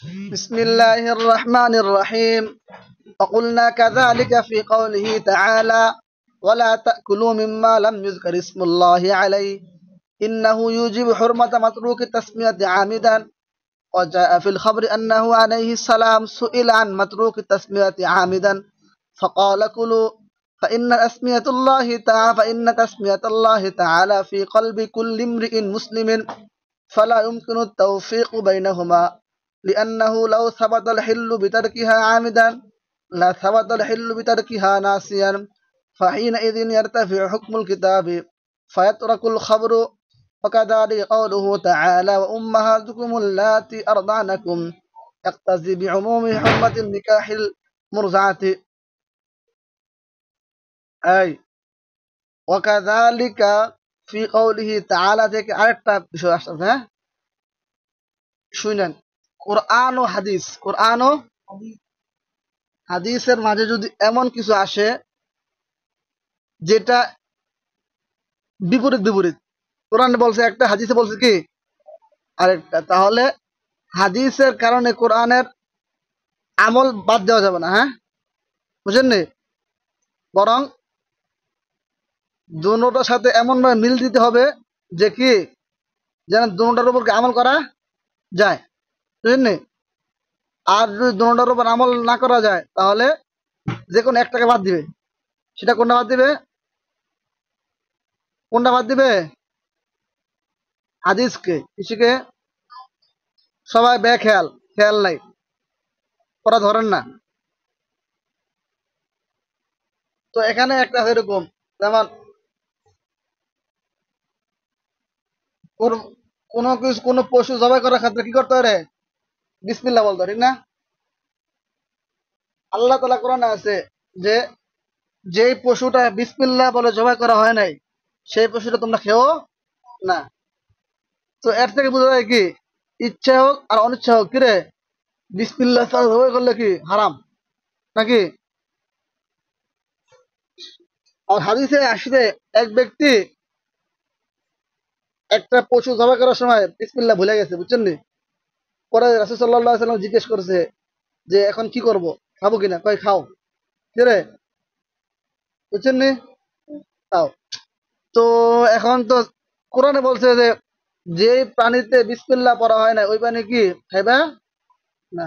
بسم الله الرحمن الرحيم. وقلنا كذلك في قوله تعالى: ولا تأكلوا مما لم يذكر اسم الله عليه إنه يوجب حرمة متروك التسمية عامدا. وجاء في الخبر أنه عليه السلام سئل عن متروك التسمية عامدا فقال: كلوا فإن تسمية الله تعالى في قلب كل امرئ مسلم فلا يمكن التوفيق بينهما، لأنه لو ثبت الحل بتركها عامدا لثبت الحل بتركها ناسيا، فحينئذ يرتفع حكم الكتاب فيترك الخبر. وكذلك قوله تعالى: وأمهاتكم اللاتي أرضعنكم يقتضي بعموم حرمة النكاح المرضعة. أي وكذلك في قوله تعالى থেকে আরেকটা বিষয় আসছে, হ্যাঁ শুনেন। কোরআন ও হাদিসের মাঝে যদি এমন কিছু আসে যেটা বিপরীত বিপরীত, কোরআনে বলছে একটা, হাদিসে বলছে কি আরেকটা, তাহলে হাদিসের কারণে কোরআনের আমল বাদ দেওয়া যাবে না। হ্যাঁ, বুঝেন নি? বরং দুটোটার সাথে এমন ভাবে মিল দিতে হবে যে কি যেন দুটোটার উপর আমল করা যায়, বুঝেন নি? আর যদি দুটোটার উপর আমল না করা যায় তাহলে যে কোনো একটাকে বাদ দিবে। সেটা কোনটা বাদ দিবে? কোনটা বাদ দিবে? হাদিসকে। কৃষিকে সবাই খেয়াল খেয়াল নাই, ওরা ধরেন না। তো এখানে একটা আছে এরকম, যেমন কোনো কিছু কোনো পশু জবাই করার ক্ষেত্রে কি করতে পারে? বিসমিল্লাহ বলতে, ঠিক না? আল্লাহ তাআলা কোরআনে আছে যে যেই পশুটা বিসমিল্লাহ বলে জবাই করা হয় নাই সেই পশুটা তোমরা খেও না। তো এর থেকে বোঝা যায় কি ইচ্ছা হোক আর অনিচ্ছা হোক, কিরে বিসমিল্লাহ ছাড়া জবাই করলে কি হারাম নাকি? আর হাদিসে আসছে এক ব্যক্তি একটা পশু জবাই করার সময় বিসমিল্লাহ ভুলে গেছে, বুঝছেন নি? পরে রাসূল সাল্লাল্লাহু আলাইহি ওয়াসাল্লাম জিজ্ঞেস করছে যে এখন কি করব, খাবো কিনা? কয় খাও। কিরে, বুঝছেন নি? খাও। তো এখন তো কোরআনে বলছে যে যে প্রাণীতে বিসমিল্লাহ পড়া হয় না ওই প্রাণী কি খাইবা না।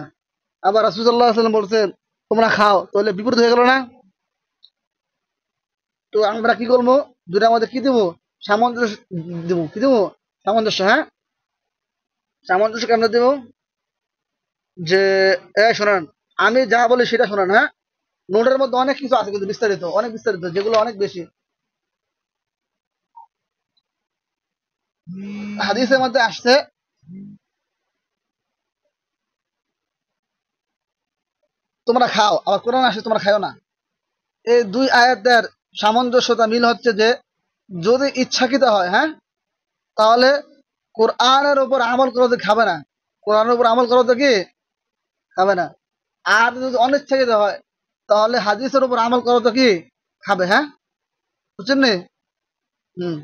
আবার রাসূল সাল্লাল্লাহু আলাইহি ওয়াসাল্লাম বলছেন তোমরা খাও, তাহলে বিপরীত হয়ে গেল না? তো আমরা কি করবো? দুটার মধ্যে কি দেবো? সামঞ্জস্য দেবো। কি দেবো? সামঞ্জস্য। হ্যাঁ, সামঞ্জস্য কেন দেবো? যে শোনেন, আমি যা বলি সেটা শোনেন। হ্যাঁ, নোটের মধ্যে অনেক কিছু আছে কিন্তু বিস্তারিত, অনেক বিস্তারিত, যেগুলো অনেক বেশি। হাদিসের মধ্যে আসছে তোমরা খাও, আবার কোরআন আসছে তোমরা খাও না। এই দুই আয়াতের সামঞ্জস্যতা মিল হচ্ছে যে যদি ইচ্ছাকৃত হয়, হ্যাঁ, তাহলে কোরআনের উপর আমল করতে খাবে না। কোরআনের উপর আমল করতে কি খাবে না। আর যদি অনিচ্ছাকৃত হয় তাহলে হাদিসের উপর আমল করতে কি খাবে। হ্যাঁ, বুঝছেন নি? হুম।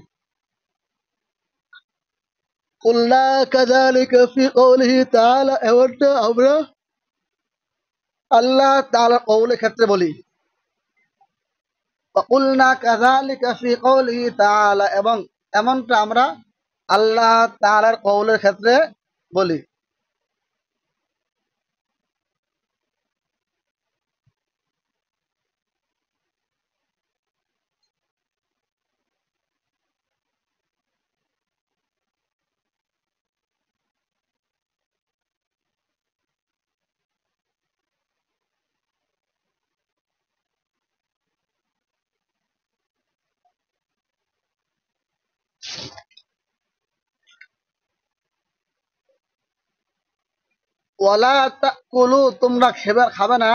কুল্লা কাযালিকা ফি কওলিহি তাআলা, এমনটা আমরা আল্লাহ তাআলার কওলের ক্ষেত্রে বলি। وقلنا كذلك في قوله تعالى, এবং এমনটা আমরা আল্লাহ তাআলার কওলের ক্ষেত্রে বলি। ওয়ালা তাকুলু, তোমরা খাবে না,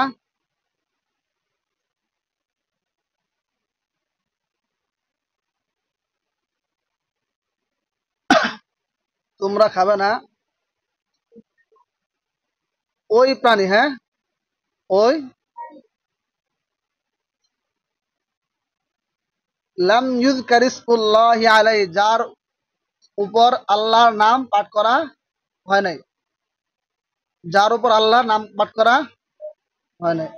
তোমরা খাবে না ওই প্রাণী, হ্যাঁ, ওই লাম ইউযকার ইসমুল্লাহি আলাইহি, যার উপর আল্লাহর নাম পাঠ করা হয় নাই। যার উপর আল্লাহর নাম পাঠ করা হয় নাই।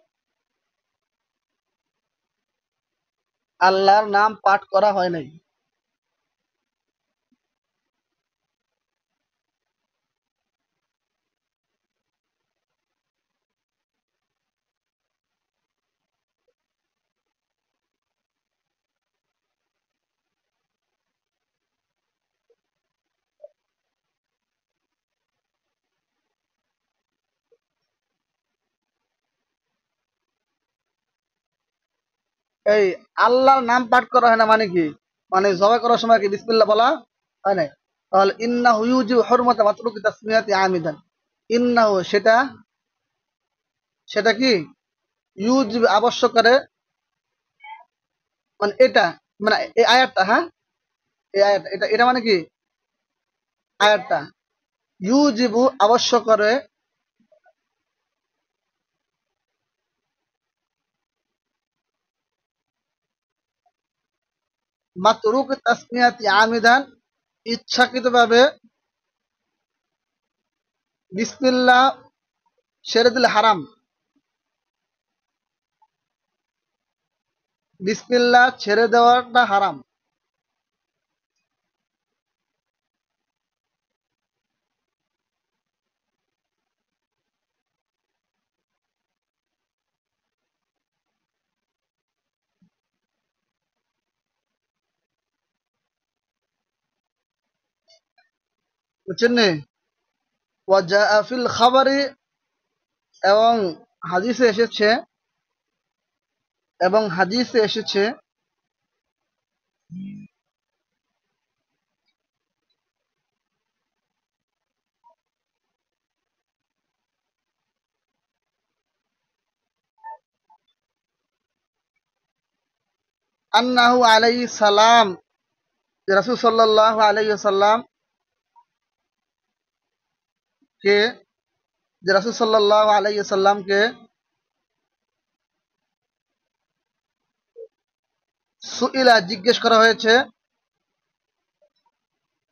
আল্লাহর নাম পাঠ করা হয় নাই। এই আল্লাহর নাম পাঠ করা হয় না মানে কি? মানে জবাই করার সময় কি বিসমিল্লাহ বলা হয় নাই? তাহলে ইন্নাহু ইউজিবু হুরমাতা মাতরুকি তাসমিয়াতি আমিদান। ইন্নাহু সেটা, সেটা কি ইউজিবু আবশ্যক করে, মানে এটা, মানে এই আয়াতটা, হ্যাঁ, এই আয়াতটা, এটা এটা মানে কি আয়াতটা ইউজিবু আবশ্যক করে, মাতরুক তাসমিয়াতি আমিদান ইচ্ছাকৃতভাবে বিসমিল্লাহ ছেড়ে দিলে হারাম। বিসমিল্লাহ ছেড়ে দেওয়াটা হারাম। বুঝছেন নি? ওয়াজাআ ফিল খাবারি, এবং হাদিসে এসেছে, এবং হাদিসে এসেছে আন্নাহু আলাইহিস সালাম, যে রাসূল সাল্লাল্লাহু আলাইহি ওয়াসাল্লাম কে, যে রাসূল সাল্লাল্লাহু আলাইহি ওয়াসাল্লামকে সুইলা জিজ্ঞেস করা হয়েছে,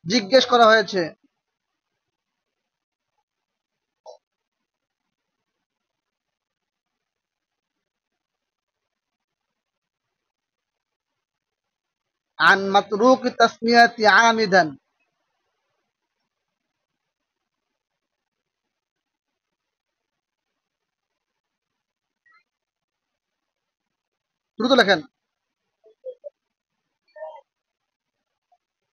জিজ্ঞেস করা হয়েছে আন মাতরুক তাসমিয়াতি আমিদান। দ্রুত লেখেন।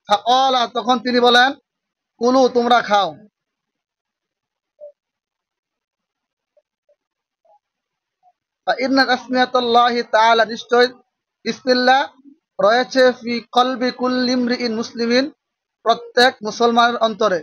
ফাকালা, তখন তিনি বলেন, কুলু, তোমরা খাও। ফাইন্না তাসমিয়াতাল্লাহি তাআলা, নিশ্চয় বিসমিল্লাহ রয়েছে ফি কলবি কুল্লি ইমরিইন মুসলিমিন, প্রত্যেক মুসলমানের অন্তরে।